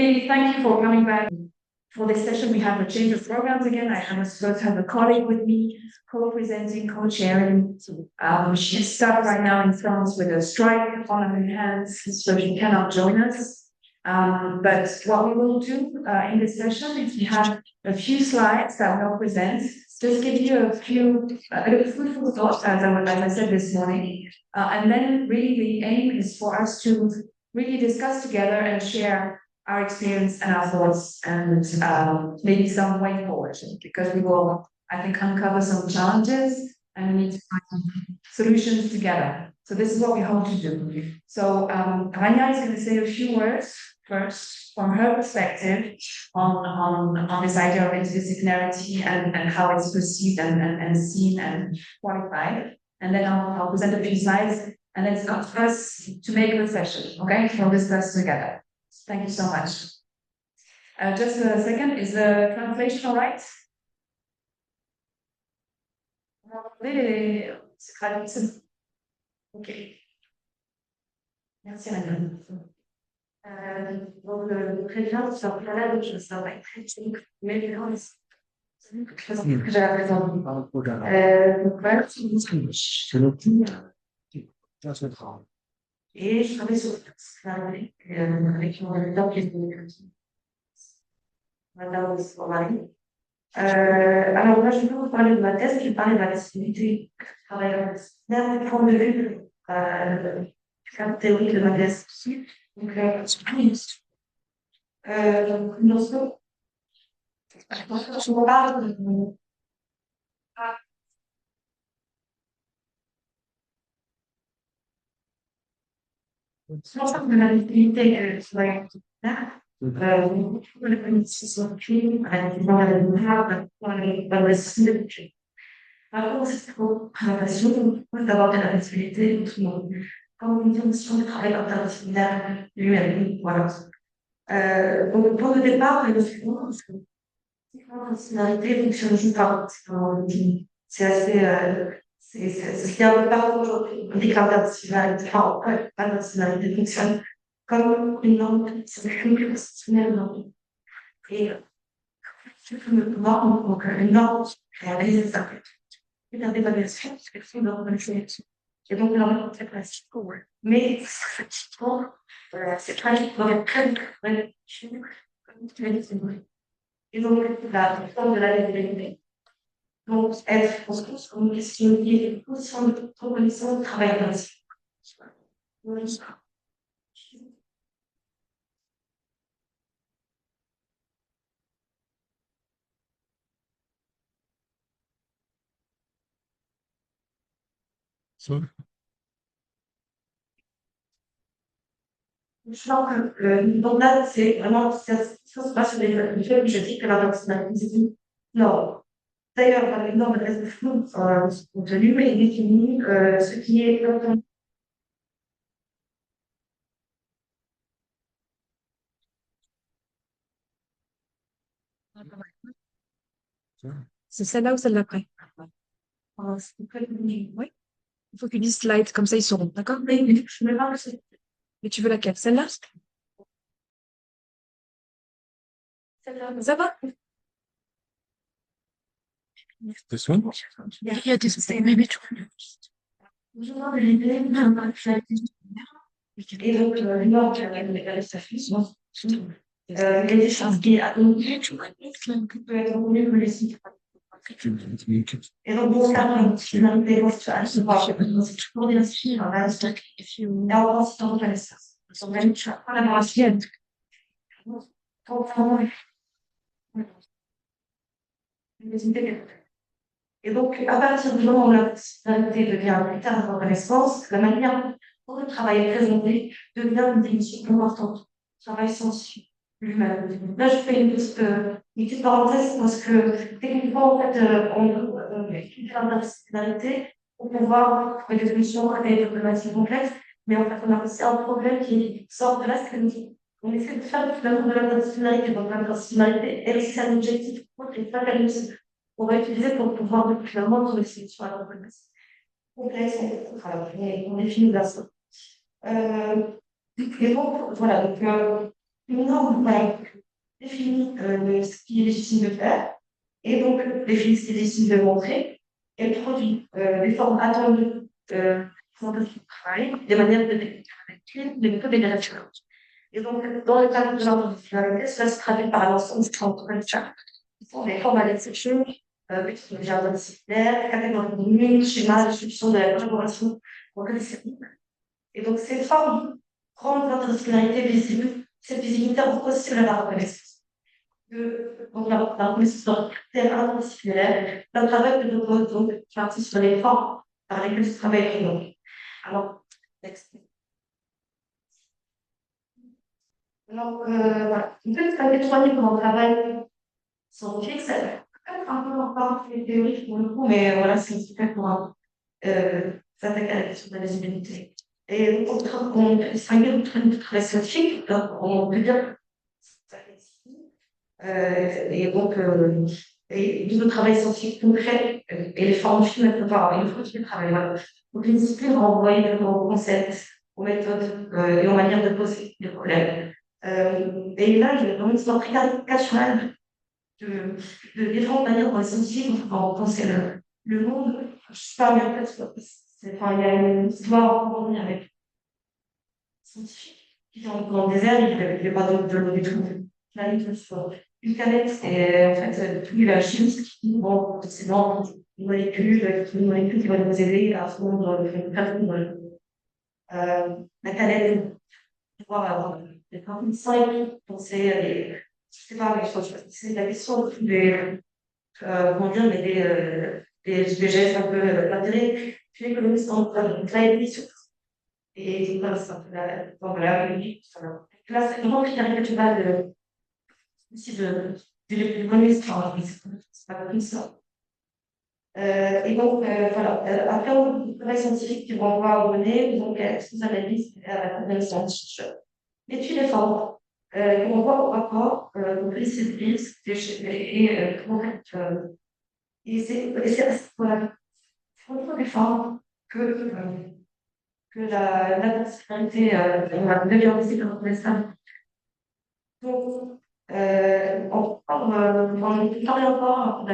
really thank you for coming back. For this session, we have a change of programs again. I am supposed to have a colleague with me, co-presenting, co-chairing. She's stuck right now in France with a strike on her hands, so she cannot join us. But what we will do in this session is we have a few slides that we'll present. Just give you a few food for thought, as I said this morning. And then really the aim is for us to really discuss together and share our experience and our thoughts and maybe some way forward, because we will, I think, uncover some challenges and we need to find solutions together. So this is what we hope to do. So Rania is going to say a few words first from her perspective on this idea of interdisciplinarity and how it's perceived and seen and qualified. And then I'll present a few slides and then it's up to us to make the session, okay? We'll discuss together. Thank you so much. Just a second, is the translation all right? Ok. Merci Madame. Donc, très bien, ça va être très technique, mais je que j'avais présenté. Donc, voilà, et je travaille sur avec mon rédacteur qui est Madame Somari. Alors là, je vais vous parler de ma thèse, je vais parler de la facilité que je travaille dans le point de vue du cadre théorique de ma thèse. Donc, lorsque je vous parle de la facilité que je travaille le politicien crime, dans le style. Par contre, c'est trop passion d'avoir de la facilité, comme une condition de travail interdisciplinaire lui-même. Voilà. Donc, pour le départ, le suivant, parce que l'interdisciplinarité fonctionne juste par c'est assez. C'est ce qui est un peu partout aujourd'hui. On dit que l'interdisciplinarité, l'interdisciplinarité fonctionne comme une norme, c'est une constitutionnelle norme. Et une norme, donc une norme réalise ça. Et la dévaluation, parce que c'est une norme de et donc, normalement, c'est classique. Mais, c'est tragique, dans le très, très, et donc, la réforme de la légalité. Donc, elle se pose comme une question liée à une position de reconnaissance de travail intensif. Je pense que donc là, c'est vraiment, ça se passe sur les faits que je dis que l'interdisciplinarité, non. D'ailleurs, dans les normes de flou contenu, mais il définit ce qui est c'est celle-là ou celle d'après? Oui. Il faut qu'ils disent slide, comme ça ils sauront. D'accord? Mais je me parle. Mais tu veux laquelle? Celle-là? Celle-là. Ça va? This one? Yeah, this is the maybe two. Et donc, non, ça fait il y a des choses qui peut être mieux que les sites. Et donc, bon, ça, finalité, c'est toujours des inspires, et on pense en reconnaissance. On va une collaboration. Et donc, à partir du moment où la personnalité devient un critère de reconnaissance, la manière dont le travail est présenté devient une définition importante. Le travail sensu lui-même. Là, je fais une petite parenthèse parce que techniquement, en fait, on étudie l'interdisciplinarité pour pouvoir trouver des solutions et des problématiques complexes, mais en fait, on a aussi un problème qui sort de là, c'est que on essaie de faire finalement de l'interdisciplinarité. Donc, l'interdisciplinarité est aussi un objectif qui est pas permis. On va utiliser pour pouvoir finalement trouver des solutions à la problématique complexe. On définit la et donc, voilà. Donc, une norme définit ce qui est légitime de faire, et donc définit ce qui est légitime de montrer, et produit des formes attendues pour le travail, des manières de décrire des méthodes et des références. Et donc, dans le cadre de l'interdisciplinarité, cela se traduit par l'ensemble de charte, qui sont des formes à l'exception, qui sont déjà interdisciplinaires, catégories communes, schémas, description de la collaboration entre les disciplines. Et donc, ces formes rendent l'interdisciplinarité visible. Cette visibilité rend possible la reconnaissance. Donc, la reconnaissance d'un critère interdisciplinaire, d'un travail que nous posons donc, qui insiste sur les formes par lesquelles ce travail est donc. Alors, next. Donc, voilà. En fait, ça fait 3 livres en travail scientifique, ça peut être un peu encore théorique pour le coup, mais voilà, c'est super pour s'attaquer à la question de la visibilité. Et donc, on distingue le travail scientifique, donc on peut dire ça ici. Et donc, et le travail scientifique concret et les formes fines, enfin, il faut qu'il travaille. Voilà. Donc, les disciplines renvoient également aux concepts, aux méthodes et aux manières de poser des problèmes. Et là, il y a vraiment une sorte de caricatural de différentes manières dont les scientifiques vont penser le monde. Je ne sais pas, mais en fait, enfin, il y a une histoire avec les scientifiques qui sont dans le désert, il n'y avait pas de l'eau du tout. Là, il y sur une canette, et en fait, tous les chimistes qui vont forcément une molécule qui va nous aider à fondre, la canette pouvoir avoir des principes simples, penser à des, je sais pas, mais c'est la question des, comment dire, mais des gestes un peu, l'intérêt, puis l'économiste en train de travailler sur. Et voilà, c'est un peu bon, voilà, là, c'est vraiment une caricature aussi de l'économiste, enfin, c'est pas comme ça. Et donc, voilà. Après, on a le travail scientifique qui renvoie aux données, donc, sous analyse, à la connaissance. L'étude est forte. On voit au rapport, donc les services, et c'est voilà, c'est vraiment des formes que la disciplinarité devient aussi comme ça. Donc, on parle encore pour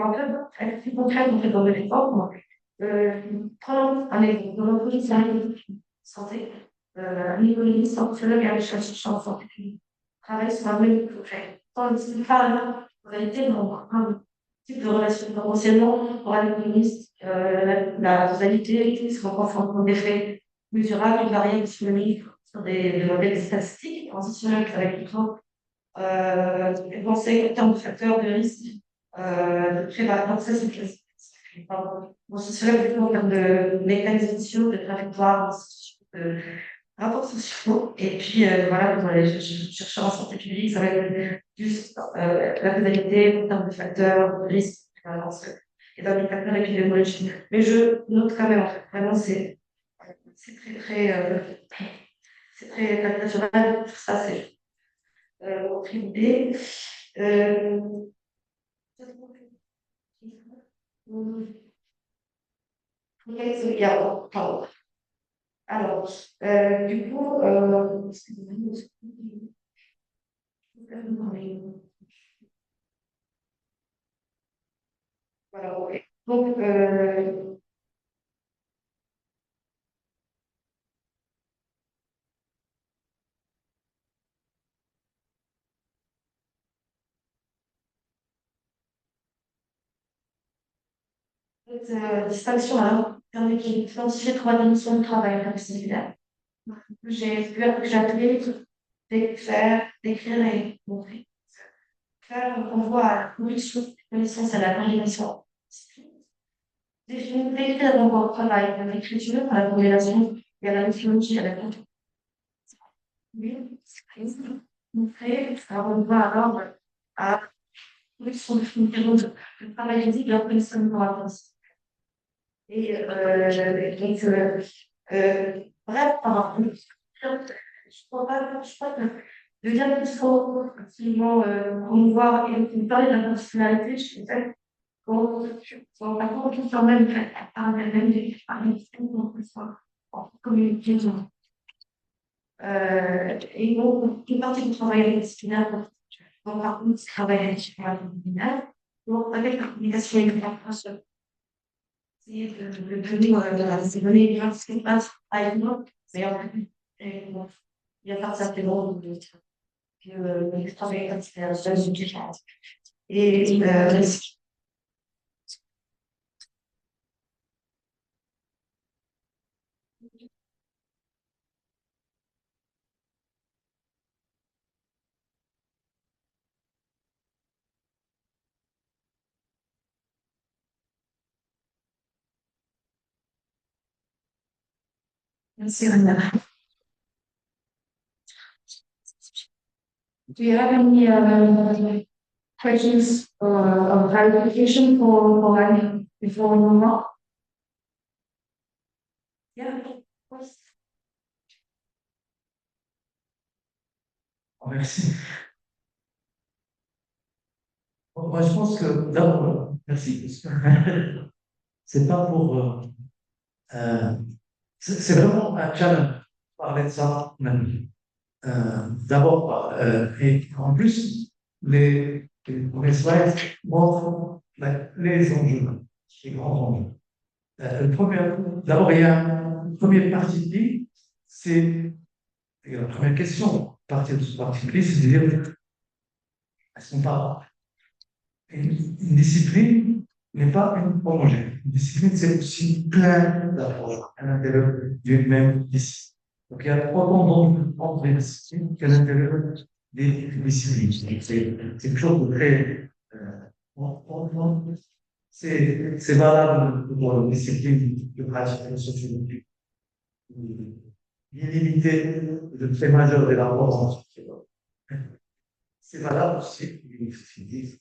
un peu être plus concret en fait, dans les réformes. Prenons un exemple de notre position santé. Un économiste, sociologue et un chercheur en santé publique travaillent sur un même projet. Tandis que par en réalité, dans un type de relation potentiellement pour un économiste, la causalité se rencontre en effet mesurable, une variable économique sur des modèles statistiques, transitionnels avec le temps, penser en termes de facteurs de risque, de prévalence, ça c'est classique. Bon, ce serait plutôt en termes de mécanismes sociaux, de trajectoires, de rapports sociaux. Et puis, voilà, pour les chercheurs en santé publique, ça va être juste la causalité en termes de facteurs, de risque, de prévalence et d'indicateurs épidémiologiques. Mais je note quand même, en fait, vraiment, c'est c'est très naturel, tout ça, c'est autre idée. Euh, pardon. Alors, du coup, voilà, ok. Donc, cette distinction-là permet d'identifier 3 dimensions de travail interdisciplinaire. Que j'ai appelé faire, décrire et montrer. Faire, on voit à la production de connaissances à la coordination. Décrire donc un travail à l'écriture, à la corrélation et à la mythologie, à la culture. Oui, montrer, ça renvoie alors à la production de le travail physique et la connaissance de l'attention. Et donc, bref, je crois que de dire qu'il faut absolument promouvoir et parler de la fonctionnalité, je sais qu'on va quand même par même des communiquer. Et donc, une partie du travail interdisciplinaire, donc, par contre, travail interdisciplinaire, donc, avec la communication et la France, essayer de tenir de donner bien ce qui se passe à une autre, mais en plus, bon, il y a pas simplement que le travail interdisciplinaire, c'est une différence. Et merci, Rana. Do you have any questions or clarification for any before we move on? Yeah, of course. Merci. Moi, je pense que d'abord, merci. C'est pas pour. Euh, c'est vraiment un challenge de parler de ça même. D'abord, et en plus, les slides montrent les enjeux, les grands enjeux. D'abord, il y a une première partie de vie, c'est la première question. Partir de ce parti de vie, c'est de dire est-ce qu'on parle une discipline n'est pas une homogène. Une discipline, c'est aussi plein d'approches à l'intérieur d'une même discipline. Donc, il y a autant d'angle entre les disciplines qu'à l'intérieur des disciplines. C'est quelque chose de très. C'est valable pour les disciplines de pratique de sociologie. L'illimité de fait majeur de la entre. C'est valable aussi pour les disciplines.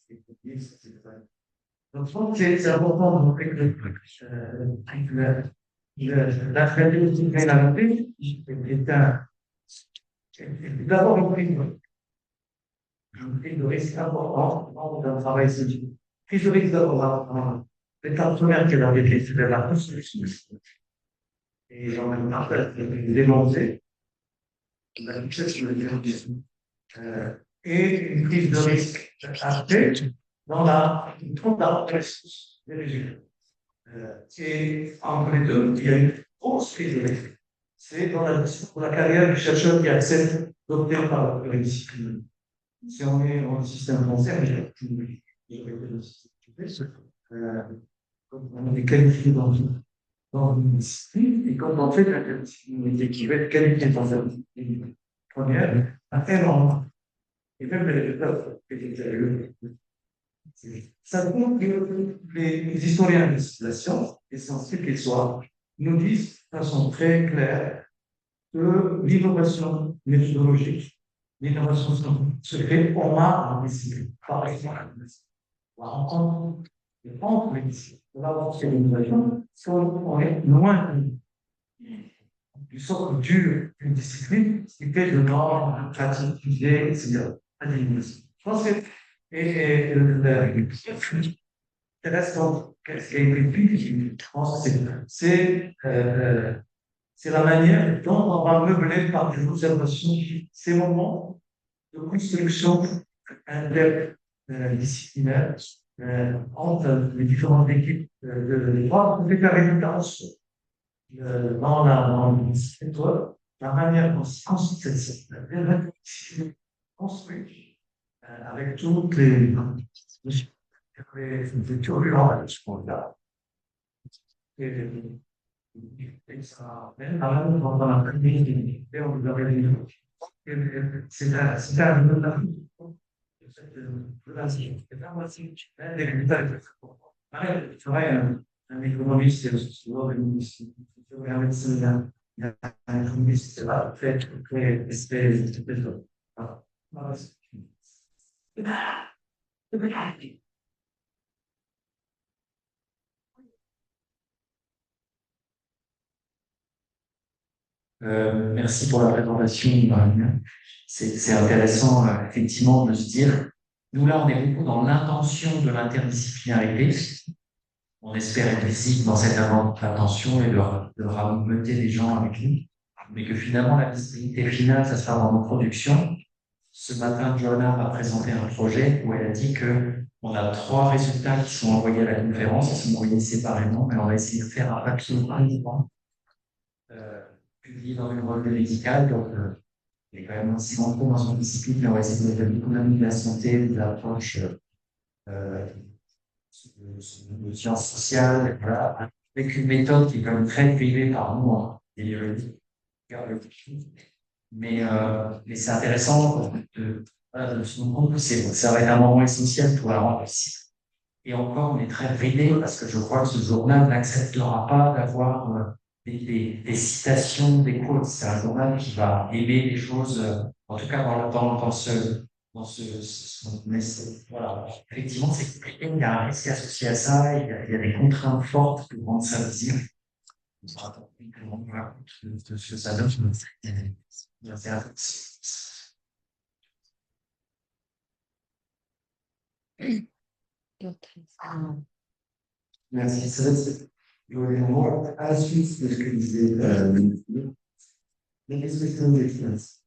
Donc, je pense que c'est important de montrer que la disciplinarité est d'abord une prise de risque importante dans un travail scientifique. Prise de risque d'abord, l'étape première qui est dans les c'est la construction. Et j'en ai marre de dénoncer la richesse de l'éducation. Et une prise de risque après dans la ressource des résultats. Et entre les deux, il y a une grosse prise de risque. C'est dans la carrière du chercheur qui accepte d'opter par la discipline. Si on est dans le système français, on est qualifié dans une discipline, et quand on fait la discipline qui va être qualifiée dans la discipline première, après, non. Et même les résultats, ça prouve que les historiens de la science, essentiels qu'ils soient, nous disent de façon très claire que l'innovation méthodologique, l'innovation se fait en main en discipline. Par exemple, la rencontre entre les disciplines. Là, on fait l'innovation, on est loin du socle dur d'une discipline qui fait de normes, de pratiques, d'idées, etc. Je pense que intéressant, qu'est-ce qui a été dit, je pense que c'est la manière dont on va meubler par des observations ces moments de construction interdisciplinaire entre les différentes équipes de voir les résultats dans le secteur, la manière dont se construit cette discipline construite avec toutes les turbulences qu'on a. Et ça, même dans la communauté, on vous avait dit, c'est un un économiste et un sociologue, un médecin, un économiste, c'est la fait très espèce de merci pour la présentation, Marina. C'est intéressant, effectivement, de se dire, nous là, on est beaucoup dans l'intention de l'interdisciplinarité. On espère être visible dans cette intention et de ramener des gens avec nous. mais que finalement la visibilité finale, ça sera dans nos productions. Ce matin, Joanna m'a présenté un projet où elle a dit que on a 3 résultats qui sont envoyés à la conférence, ils sont envoyés séparément, mais on va essayer de faire un papier uniquement, publié dans une revue médicale. Donc, il est quand même aussi rentré dans son discipline, mais on va essayer de faire l'économie de la santé, de l'approche euh, de sciences sociales, voilà, avec une méthode qui est quand même très privée par nous, hein, et mais c'est intéressant voilà, de se rendre compte que ça va être un moment essentiel pour la rendre possible. Et encore, on est très bridé parce que je crois que ce journal n'acceptera pas d'avoir des citations, des quotes. C'est un journal qui va aimer les choses, en tout cas voilà. Effectivement, c'est compliqué, il y a un risque associé à ça, il y a des contraintes fortes pour rendre ça visible. Voilà, de ce que ça donne. Merci. Moi, à la suite de ce que disait les questions des finances.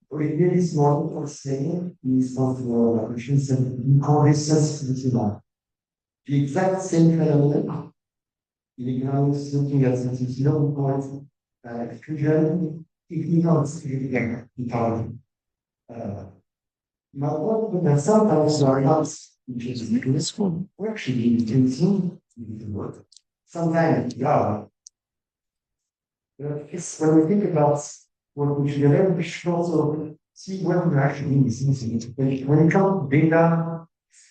Olivier is not for saying he is not for la question, c'est une conversation institutionnelle. The exact same phenomenon, in economics, looking at statistical points, fusion, ignorance, ecology. Ma propre personne, par exemple, which is this one, we're actually using the word. Sometimes, yeah. It's when we think about what we should learn, we should also see what we're actually missing. When it comes to data,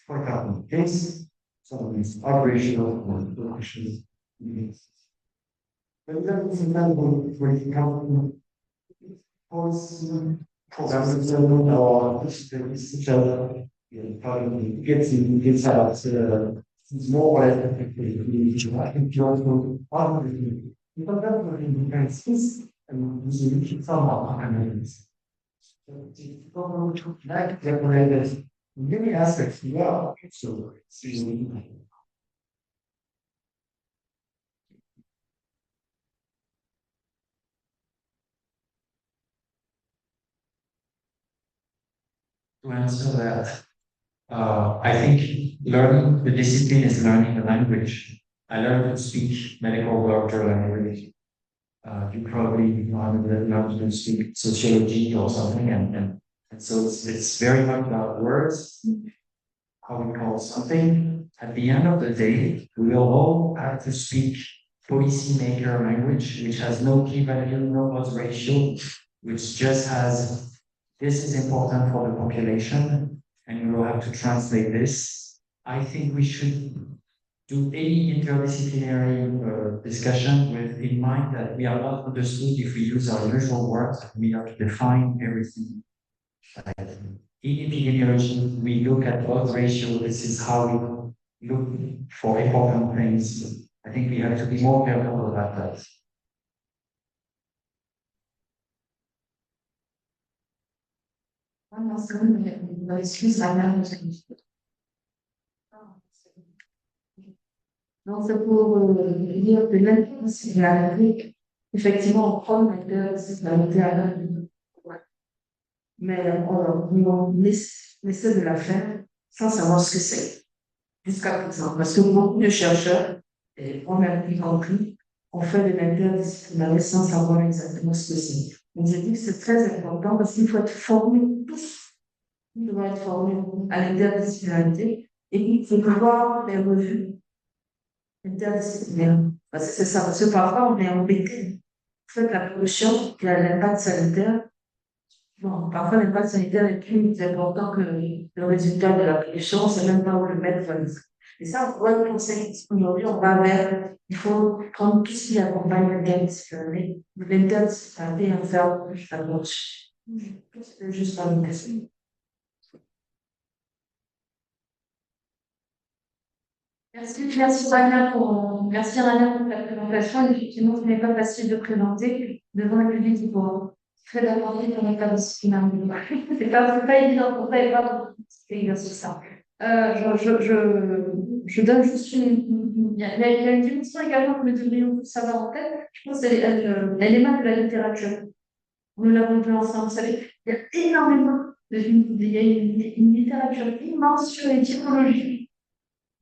for example, case, some of these operational or questions. But then when it comes to policy, programs, or such a gets out it's more or less I think you also part of it. Because that's what you can see and we should somehow analyze. So to like decorated in many aspects, yeah, so it's really To answer that, I think learning the discipline is learning the language. I learned to speak medical doctor language. You probably learn to speak sociology or something, and so it's very much about words, how we call something. At the end of the day, we will all have to speak policymaker language, which has no key value, no odds ratio, which just has this is important for the population, and we will have to translate this. I think we should do any interdisciplinary discussion with in mind that we are not understood if we use our usual words. We have to define everything. In epidemiology, we look at odds ratio. This is how we look for important things. I think we have to be more careful about that. Donc, c'est pour dire que l'interdisciplinarité, effectivement, on prend l'interdisciplinarité à l'heure mais on essaie de la faire sans savoir ce que c'est jusqu'à présent. Parce que beaucoup de chercheurs, et moi-même y compris, ont fait de l'interdisciplinarité sans savoir exactement ce que c'est. Donc, je dis que c'est très important parce qu'il faut être formé tous. On doit être formé à l'interdisciplinarité et puis il faut voir les revues interdisciplinaires. Parce que c'est ça, parce que parfois on est embêté. En fait, la pollution, l'impact sanitaire, bon, parfois l'impact sanitaire est plus important que le résultat de la pollution, on ne sait même pas où le mettre. Et ça, on voit le conseil aujourd'hui, on va vers, il faut prendre tout ce qui accompagne l'interdisciplinarité. L'interdisciplinarité en faire la gauche. C'est juste pas une question. Merci Rania pour ta présentation. Effectivement, ce n'est pas facile de présenter devant un public qui voit très attentif dans l'état disciplinaire. C'est pas évident pour toi et pas pour exercer ça. Je donne juste il y a une dimension également que nous devrions savoir en tête. Je pense que c'est l'élément de la littérature. Nous l'avons vu ensemble. Vous savez, il y a énormément il y a une littérature immense sur les typologies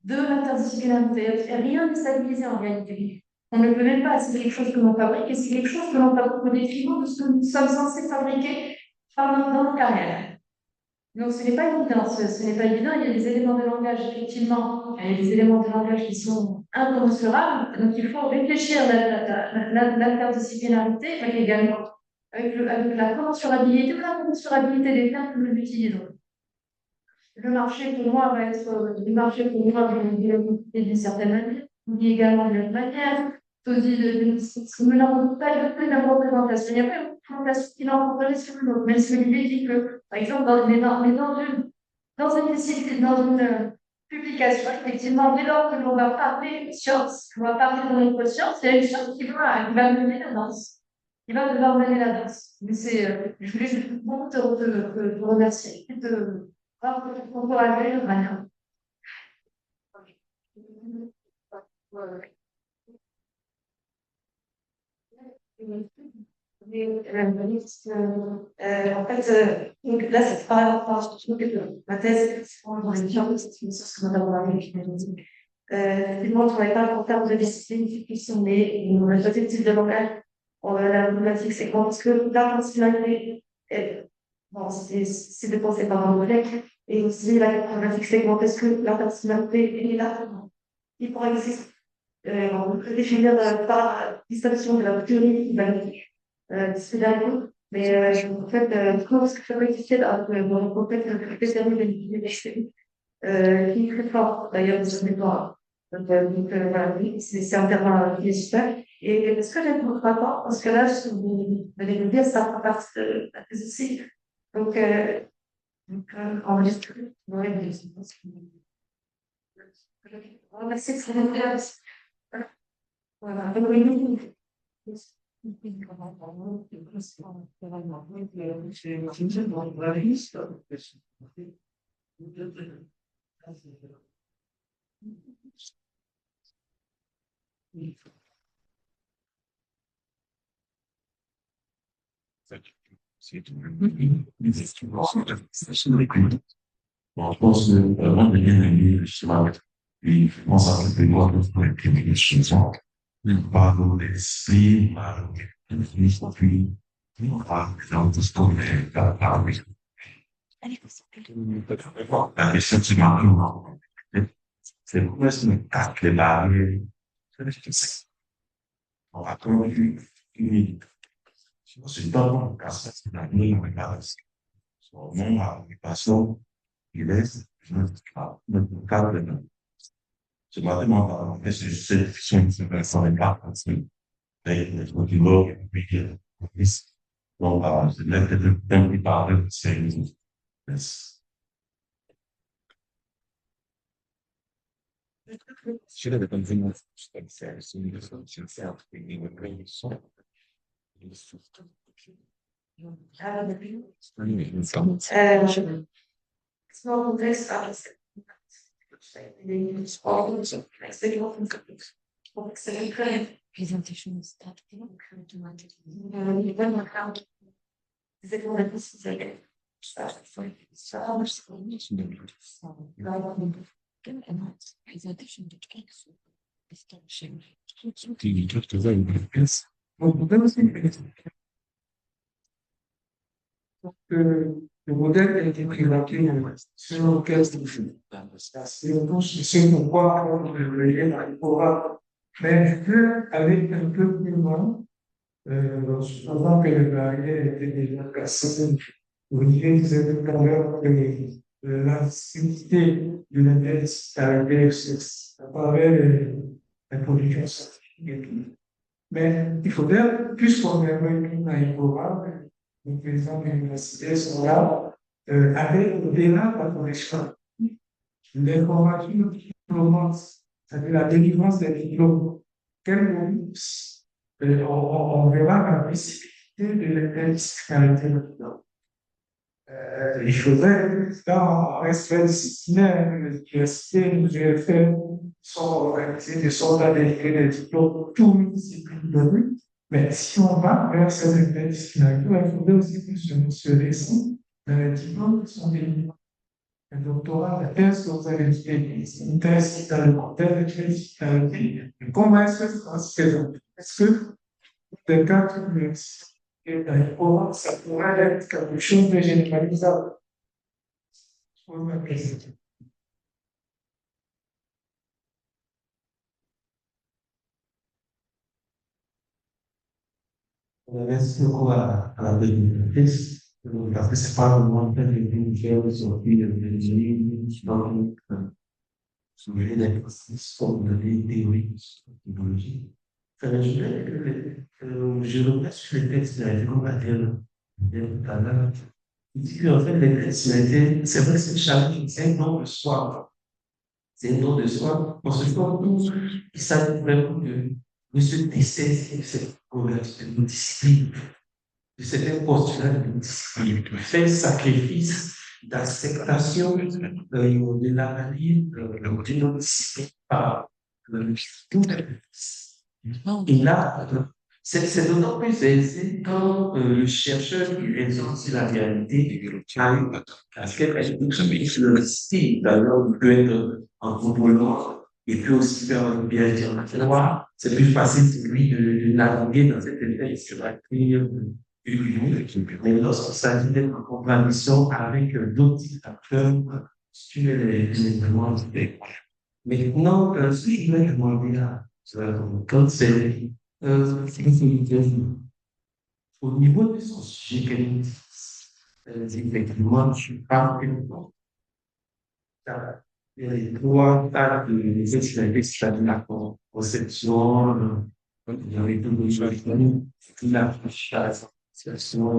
de l'interdisciplinarité. Rien n'est stabilisé en réalité. On ne peut même pas, c'est quelque chose que l'on fabrique et c'est quelque chose que l'on fabrique au détriment de ce que nous sommes censés fabriquer dans nos carrières. Donc, ce n'est pas évident, ce n'est pas évident. Il y a des éléments de langage, effectivement, il y a des éléments de langage qui sont incommensurables. Donc, il faut réfléchir à l'interdisciplinarité, mais également avec la commensurabilité ou la commensurabilité des termes que nous utilisons. Le marché, pour moi, va être, le marché, pour moi, va être d'une certaine manière, mais également d'une manière. Nous n'avons pas de plus de représentation. Il n'y a pas une représentation qui l'emporterait sur l'autre. Même si l'idée dit que, par exemple, dans une discipline, dans une publication, effectivement, dès lors que l'on va parler de science, qu'on va parler de notre science, il y a une chose qui va mener la danse. Il va devoir mener la danse. Mais je voulais beaucoup te remercier et te encourager de manière. En fait, donc là, c'est pas rapport ma thèse, c'est dans les sciences, c'est une source que nous avons avec effectivement, on ne travaille pas en termes de discipline, qui sont on a choisi le type de langage, la problématique, c'est parce que l'intentionnalité, bon, c'est dépensé par un modèle, et aussi la problématique, c'est est-ce que l'intentionnalité est là, il pourrait exister, on peut définir par distinction de la théorie disciplinaire, mais en fait, comment est-ce que ça peut exister dans le contexte de l'université, qui est très fort, d'ailleurs, de ce mémoire. Donc, voilà, oui, c'est un terme qui est super. Et est-ce que j'ai votre rapport? Parce que là, vous allez me dire, ça fait partie de la thèse aussi. Donc, enregistré. Oui, mais je pense que. Merci, c'est intéressant. Voilà. Oui. Bon, je pense que moi, j'ai bien aimé justement et je pense à ce que moi, je pourrais aimer les choses. Par l'esprit, par l'esprit, par l'histoire, par les sentiments. C'est presque quatre les barrières. On va trouver une c'est pas bon, parce que c'est la nuit, on regarde. Son nom, la occupation, il est, le cadre de c'est vraiment, en fait, c'est juste une fiction qui s'intéresse les cartes, parce que, les documents, puis, donc, c'est l'être de temps qui parle, c'est, je l'avais comme vu, c'est une leçon, c'est un truc, une leçon. Small context, Presentation is that presentation Le modèle a été présenté sur 15 jours. C'est tous ce pourquoi on devrait aller pouvoir. Mais je peux aller un peu plus loin, pendant que les barrières étaient déjà cassées. Vous disiez tout à l'heure que la simplicité de l'index apparaît la production scientifique et tout. Mais il faudrait, puisqu'on est revenu à un programme, les présidents de l'université sont là, avec au-delà de la correction, l'information diplômante, c'est-à-dire la délivrance des diplômes. Quel moment on verra la possibilité de l'interdisciplinarité maintenant. il faudrait, dans respect disciplinaire, l'université, l'UFM sont organisées de sorte à délivrer des diplômes toutes disciplines données. Mais si on va vers cette interdisciplinarité, il faudrait aussi que se laisser dans les diplômes qui sont délivrés. Le doctorat, la thèse que vous avez dit, c'est une thèse qui est dans le contexte de disciplinarité. Comment est-ce que ça se présente? Est-ce que des cas et dans les cours, ça pourrait être quelque chose de généralisable? Je pose ma question. Reste quoi à la vérité, parce que c'est pas vraiment fait de vérifier sur qui le vérifier, donc, soulever des questions de théorie, technologie. Je dirais que je reviens sur les textes de la découverte tout à l'heure. Il dit qu'en fait, les textes ont été, c'est vrai que c'est challenge, c'est un don de soi. C'est un don de soi. Parce que comme nous, il s'agit vraiment de se tester de cette discipline, de cet postulat de discipline, de faire sacrifice d'acceptation de l'analyse de notre discipline par tout. Et là, c'est d'autant plus aisé quand le chercheur qui raisonne sur la réalité a eu à faire le style. D'ailleurs, il peut être anthropologue et puis aussi faire un biais directoire. C'est plus facile pour lui de naviguer dans cette espèce sur la clé mais lorsqu'il s'agit d'être en contradiction avec d'autres acteurs sur les événements. Maintenant, ce que je voulais demander là, quand c'est au niveau de son sujet qu'elle dit, effectivement, je parle il y a les trois tas de c'est-à-dire la conception, il y avait tout le changement, l'affichage,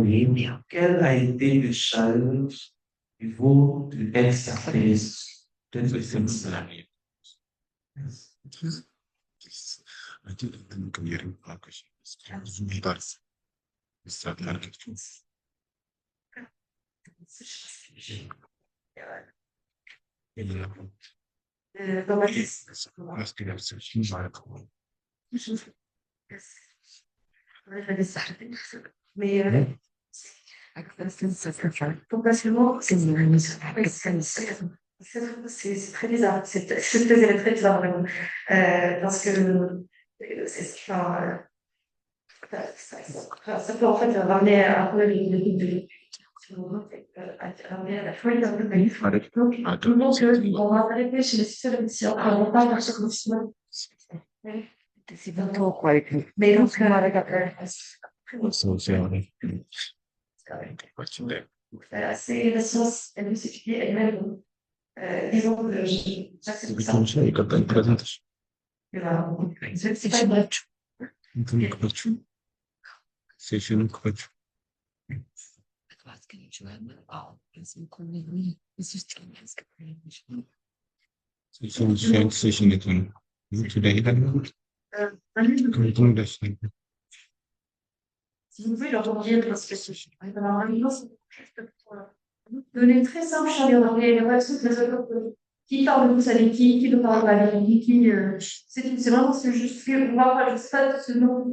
mais quel a été le challenge au niveau de l'exercice de cette salarié? Dans ma mais potentiellement, c'est très bizarre. C'est très bizarre, vraiment. Parce que enfin, ça peut en fait ramener un peu les ramener à la folie d'un peu donc, tout le monde, on va arrêter chez les systèmes si on ne pas dans ce condition. C'est pas trop quoi avec nous. Mais donc, c'est la science, elle ne s'étudie elle-même. Disons que j'accepte ça. C'est pas vrai. Si vous pouvez leur dire parce que c'est donner très simple chacun les relations les autres qui parle de vous savez qui ne parle pas c'est vraiment ce juste que moi je sais pas ce nom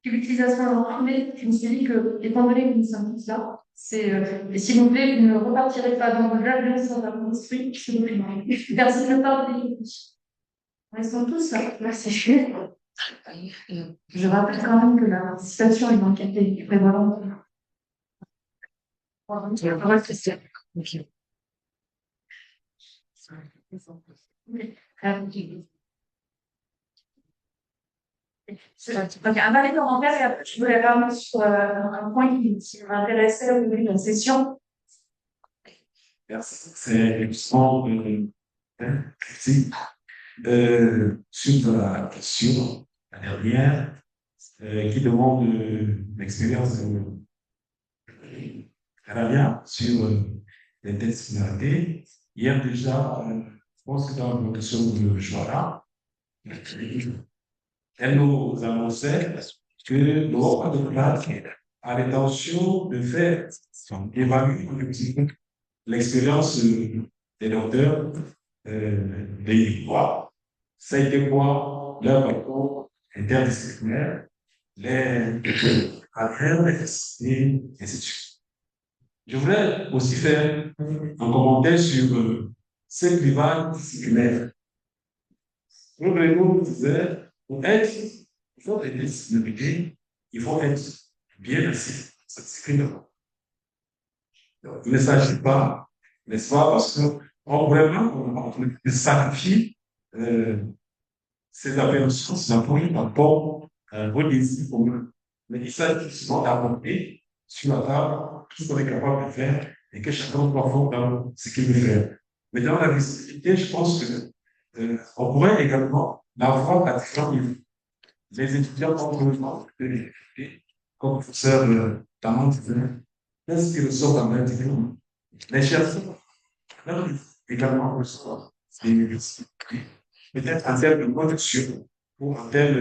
qui l'utilisation en mais je me suis dit que étant donné que nous sommes tous là c'est et s'il vous plaît vous ne repartirez pas dans le jardin sans avoir construit s'il vous plaît personne ne parle des ils sont tous là merci. Je rappelle quand même que la participation est dans le cadre du prévalent. Donc, un dernier commentaire, et après, je voulais revenir sur un point qui m'intéressait au début de la session. C'est justement sur la question, la dernière, qui demande l'expérience canadienne sur les tests finalité. Hier déjà, je pense que dans la question de Joanna, elle nous annonçait que l'ordre de classe a l'intention de faire sont évalués l'expérience des docteurs, des quoi, ça a été quoi leur parcours interdisciplinaire, les affaires, et ainsi de suite. Je voudrais aussi faire un commentaire sur ce clivage disciplinaire. Nous, Renaud disait, pour être, il faut être discipliné, il faut être bien assis, cette discipline. Il ne s'agit pas, n'est-ce pas, parce qu'on vraiment on sacrifie ces appréhensions, ces appuis par rapport aux désirs communs. Mais il s'agit souvent d'apporter sur la table tout ce qu'on est capable de faire et que chacun doit faire dans ce qu'il veut faire. Mais dans la visibilité, je pense que on pourrait également l'avoir à différents niveaux. Les étudiants ont besoin de l'université, comme professeur Tamant disait, qu'est-ce qu'ils ressortent dans leur diplôme? Les chercheurs, également ressortent des universités. Peut-être en termes de production ou en termes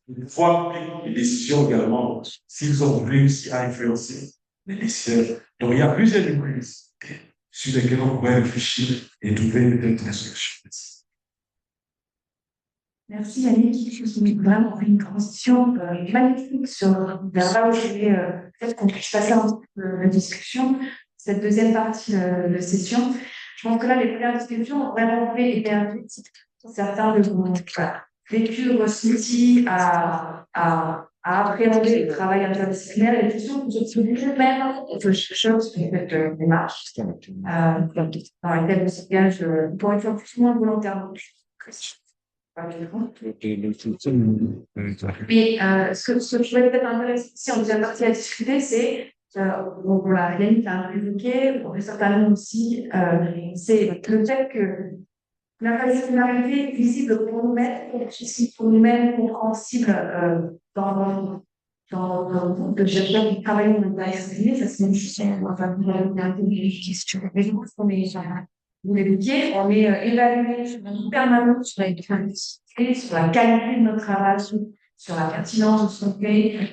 de pouvoir prendre des décisions également, s'ils ont réussi à influencer les décideurs. Donc, il y a plusieurs niveaux sur lesquels on pourrait réfléchir et trouver peut-être des solutions. Merci Yannick, c'est vraiment une transition magnifique vers là où je voulais peut-être qu'on puisse passer un petit peu la discussion, cette deuxième partie de session. Je pense que là, les premières discussions ont vraiment fait hyper vite. Certains de vous vécu, ressenti à appréhender le travail interdisciplinaire et les questions que je suis même de chercheurs sur cette démarche dans lesquelles on s'engage pour une fois plus moins volontairement. Mais ce que je trouvais peut-être intéressant si on déjà parti à discuter, c'est, bon, voilà, Yannick l'a évoqué, pour certainement aussi, c'est le fait que l'interdisciplinarité est visible pour nous-mêmes, pour nous-mêmes, compréhensible dans le groupe de chercheurs qui travaillent dans l'interdisciplinarité, ça c'est une chose, enfin, une question. Mais du coup, on est, vous l'évoquiez, on est évalué en permanence sur la diversité, sur la qualité de notre travail, sur la pertinence de ce qu'on fait.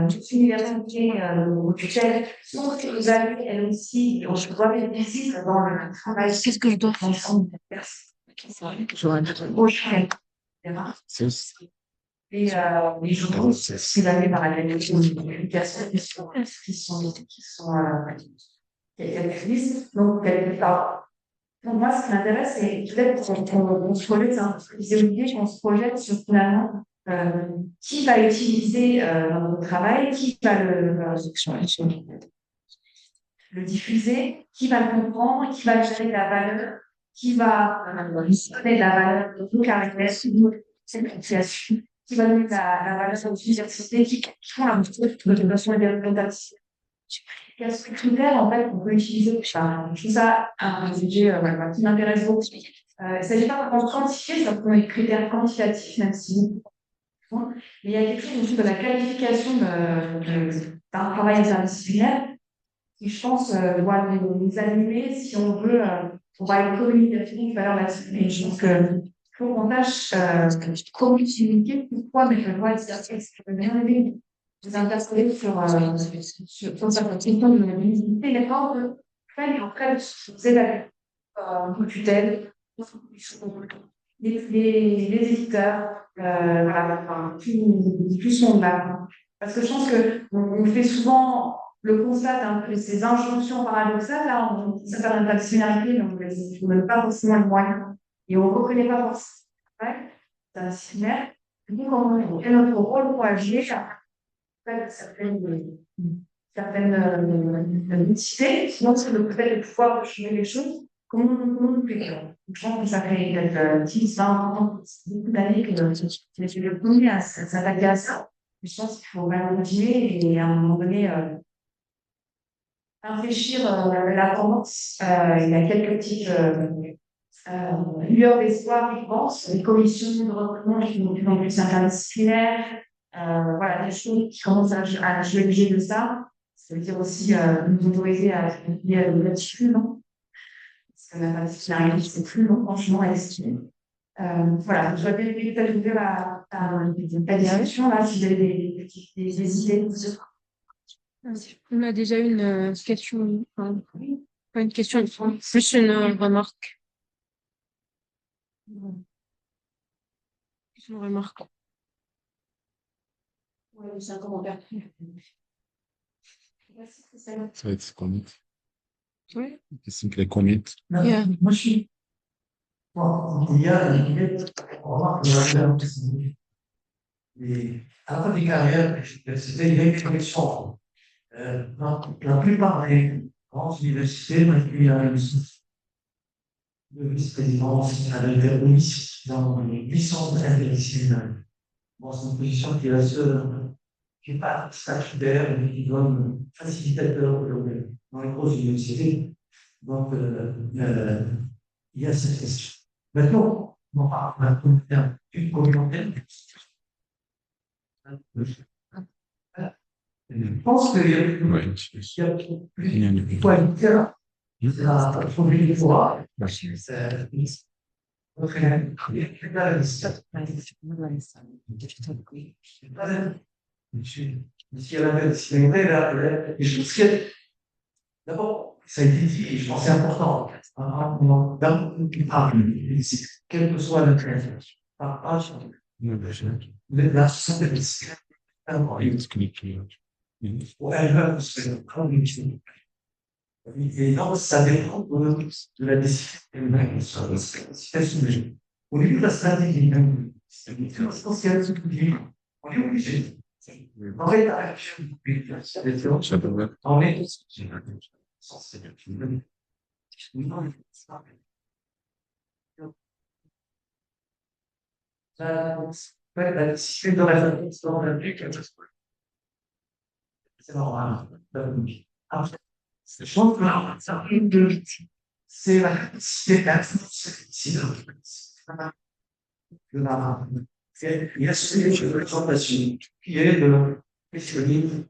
Toute université au tutelle sont évaluées, elles aussi, on se voit les visibles dans le travail. Qu'est-ce que je dois faire ensemble de personnes et je trouve que c'est l'année par la question de l'éducation qui sont activistes. Donc, quelque part, pour moi, ce qui m'intéresse, c'est peut-être qu'on se projette, hein, parce que j'ai oublié qu'on se projette sur finalement qui va utiliser dans notre travail, qui va le diffuser, qui va le comprendre, qui va gérer de la valeur, qui va donner de la valeur de nos caractères, de cette situation, qui va donner de la valeur à notre diversité, qui font la motivation et développement. Quels sont les critères, en fait, qu'on peut utiliser? Je trouve ça un sujet qui m'intéresse beaucoup. Il ne s'agit pas de quantifier, ça peut être des critères quantitatifs, même si mais il y a quelque chose aussi de la qualification d'un travail interdisciplinaire qui, je pense, doit nous animer si on veut, on va aller communiquer une valeur là-dessus. Et je pense que faut qu'on sache comment communiquer, pourquoi, mais je vois exercice. Je peux bien aimer vous interpeller sur certaines questions de visibilité, mais quand on peut faire, et après, vous évaluer tutelle, les éditeurs, voilà, enfin, tout son âme. Parce que je pense que on fait souvent le constat un peu ces injonctions paradoxales, là, on s'appelle une disciplinarité, donc on ne donne pas forcément les moyens. Et on ne reconnaît pas forcément la disciplinaire. Du coup, comment quel est notre rôle pour agir certaines mixité, sinon c'est le fait de pouvoir changer les choses. Comment on fait ça? Je pense que ça fait peut-être 10, 20 ans, beaucoup d'années que le premier à s'attaquer à ça. Je pense qu'il faut vraiment continuer et à un moment donné infléchir la tendance. Il y a quelques petites lueurs d'espoir, je pense, des commissions de recrutement qui sont de plus en plus interdisciplinaires. Voilà, des choses qui commencent à jouer le jeu de ça. Ça veut dire aussi nous autoriser à étudier le plus long. Parce que l'interdisciplinarité, c'est plus long, franchement, à estimer. Voilà, je vais peut-être ouvrir la discussion là, si vous avez des idées. On a déjà eu une question, enfin, pas une question, plus une remarque. Plus une remarque. Ouais, c'est un commentaire. Ça va être combien? Ouais. Qu'est-ce que les combien? Non, Yeah. moi, je suis. Bon, il y a des limites, on remarque que à la fin des carrières, c'était une connexion. La plupart des grandes universités, il y a une de vice-présidence avec des ministres dans les licences interdisciplinaires. Bon, c'est une position qui est qui n'est pas statutaire, mais qui donne facilitateur dans les grosses universités. Donc, il y a cette question. Maintenant, on parle d'une communauté. Je pense qu'il y a Ouais. une qualité la produit du foie. D'abord, ça a été dit, et je pense que c'est important, quel que soit le traitement, la santé, ou elle va se faire. Et donc, ça dépend de la décision humaine. Au début de la stratégie, c'est essentiel ce que dit. On est obligé. Dans l'état actuel, on est censé. La décision de la c'est normal. Je pense que ça arrive de c'est la capacité de la il y a ce que je veux présentation qui est de questionner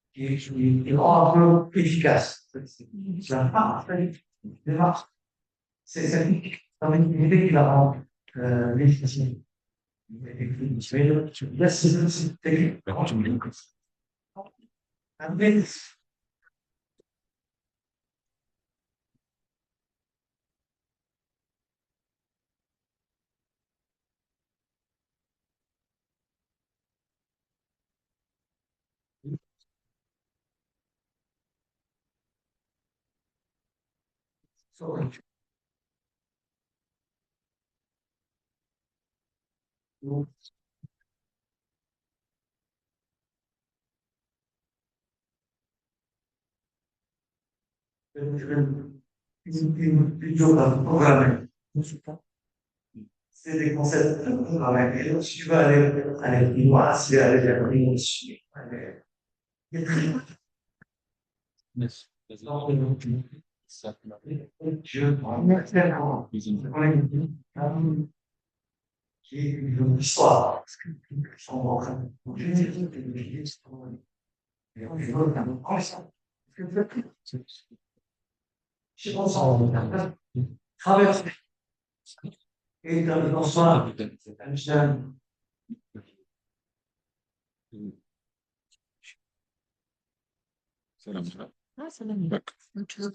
qui est un peu efficace. C'est une idée qui la rend légitime. Là, c'est technique. Une chose à programmer. C'est des concepts programmés. Et si tu veux aller plus loin, c'est aller vers l'émotion. Il y a très longtemps. Qui est une histoire. Je pense en traverser. Et dans le bonsoir, Einstein. C'est la Ah, ça va mieux. Le cas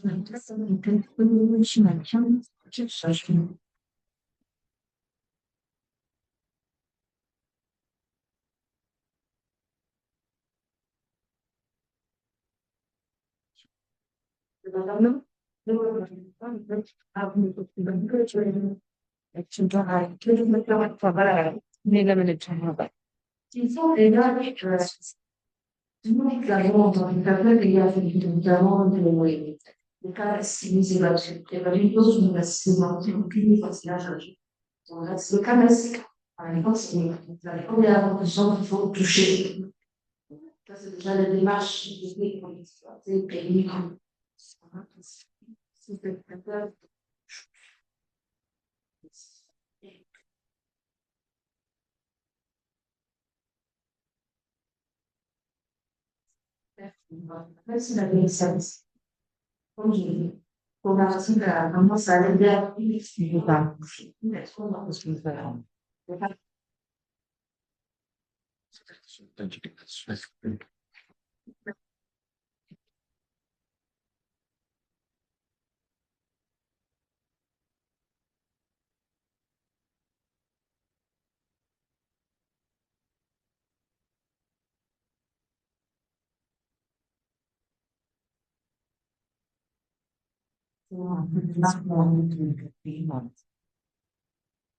classique, par exemple, c'est la première gens qu'il faut toucher. Ça, c'est déjà la démarche pour l'exploiter, pays. Même si la service, comme je dis, convertir vraiment ça allait bien. Je pas. Parce que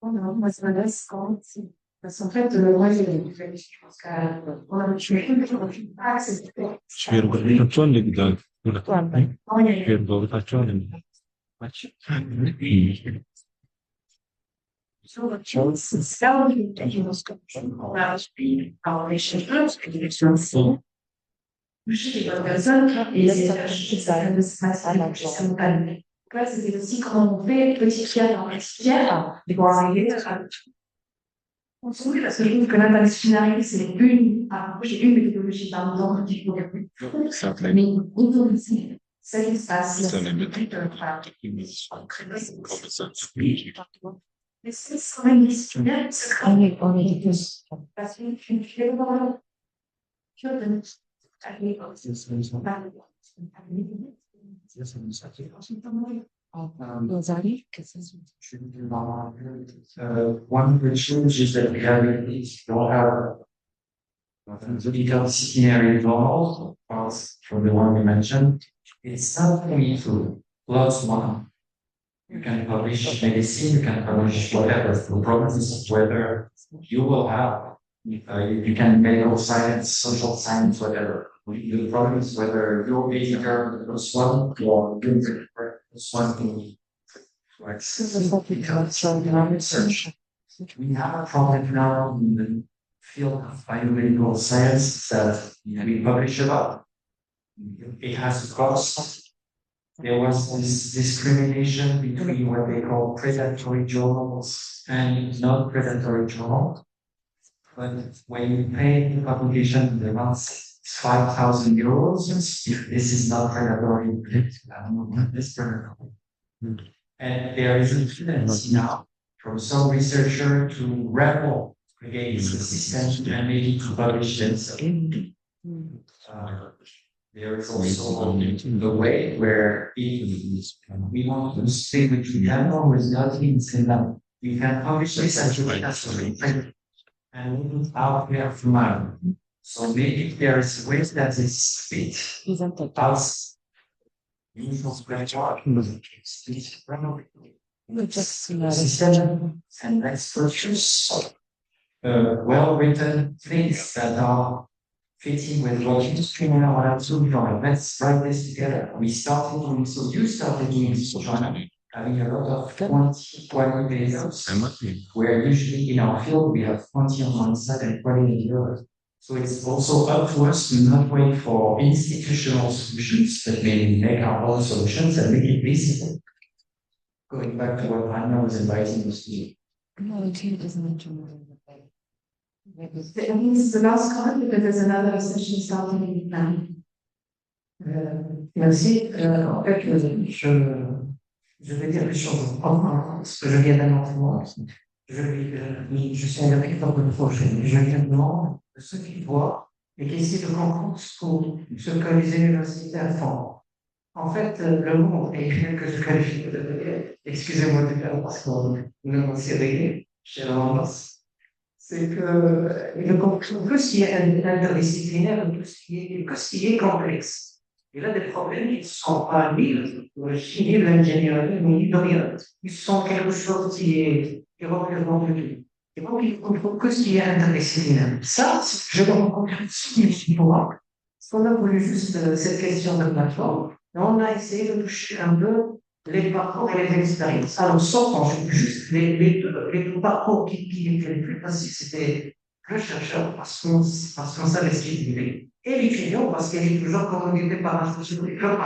Moi, ça m'intéresse quand. Parce qu'en fait, moi, j'ai je pense qu'on a ah, c'est Valutazione da Guarda, per valutazione. Ouais, c'était aussi comment on fait petite pierre en petite pierre pour arriver à on se souvient parce que je trouve que l'interdisciplinarité, c'est j'ai une méthodologie par exemple qui mais ça qui se passe, mais c'est quand même disciplinaire, c'est quand même parce que tu fais vraiment que de One of the challenges that we have is we don't have the interdisciplinary involved, from the one we mentioned. It's not only to plus one. You can publish medicine, you can publish whatever. The problem is whether you will have, you can medical science, social science, whatever. The problem is whether your editor plus one or your plus one can like research. We have a problem now in the field of biomedical science that we publish a lot. It has a cost. There was this discrimination between what they call predatory journals and non-predatory journals. But when you pay the publication, the amount is 5,000 euros. If this is not predatory, I don't know what is predatory. And there is a tendency now from some researcher to rebel against the system and maybe to publish themselves. There is also the way where if we want to stay with the animal resulting in that we can publish this as and out there from our. So maybe there is ways that is fit us. Usual spiritual system and let's purchase well-written things that are fitting with what industry now what I'm doing. Let's write this together. We started doing so. You started doing so, Joanna, having a lot of 20 videos, where usually in our field we have 20 on one side and 20 on the other. So it's also up to us to not wait for institutional solutions, but maybe make our own solutions and make it visible. Going back to what Anna was inviting us to do. No, it doesn't. This is the last comment because there's another session starting in now. Merci. En fait, je vais dire les choses en ce que je viens d'annoncer. Je suis un directeur de projet. Je viens de ceux qui voient et qui essaient de comprendre ce que les universitaires font. En fait, le monde est que je qualifie de, excusez-moi de faire parce qu'on ne m'en sait rien chez la c'est que tout ce qui est interdisciplinaire, tout ce qui est complexe. Il a des problèmes qui ne sont pas ni le chimie, l'ingénierie, ni de rien. Ils sont quelque chose qui représente tout. Et donc, il faut que ce qui est interdisciplinaire. Ça, je le rencontre ici pour moi. Parce qu'on a voulu juste cette question de plateforme, et on a essayé de toucher un peu les parcours et les expériences. Alors, sans pencher juste les deux parcours qui étaient les plus faciles, c'était le chercheur, parce qu'on savait ce qu'il voulait, et l'étudiant, parce qu'il est toujours commandité par un chercheur de diplôme.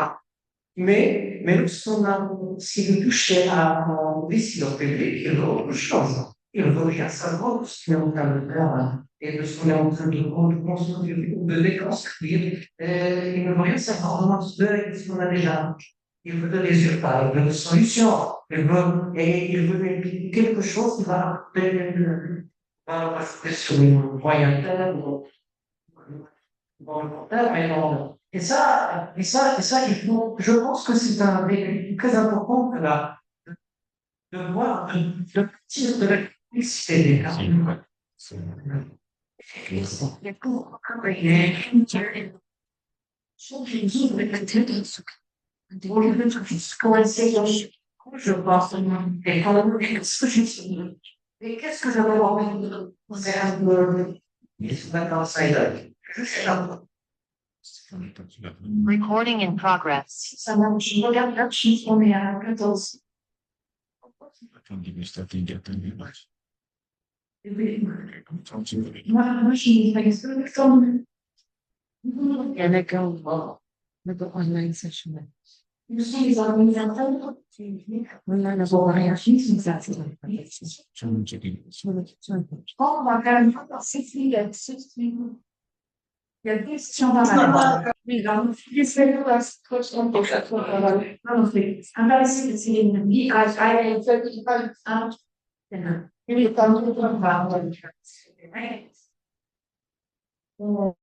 Mais lorsqu'on a essayé de toucher à décision publique, il veut autre chose. Il veut rien savoir de ce qu'on est en train de faire et de ce qu'on est en train de construire ou de déconstruire. Il ne veut rien savoir de ce qu'on a déjà. il veut des résultats, il veut des solutions, il veut quelque chose qui va rajouter sur le moyen terme, dans le long terme, et non. Et ça, je pense que c'est un des très important de voir, de partir de la complexité des cas. Je pense, et qu'est-ce que j'avais envie de faire maintenant, ça y est. Je sais pas. Recording in progress. Ça marche, je regarde là, on est à 14. Et oui, moi, je suis pas question. Yeah, let go. Let go online session. Je suis les organisateurs. Online avoir rien. On va faire une fois par six. Il y a des questions dans la oui, donc, j'essaie de la situation pour chaque fois. Non, c'est intéressant de see in the because I am 35 and really come to the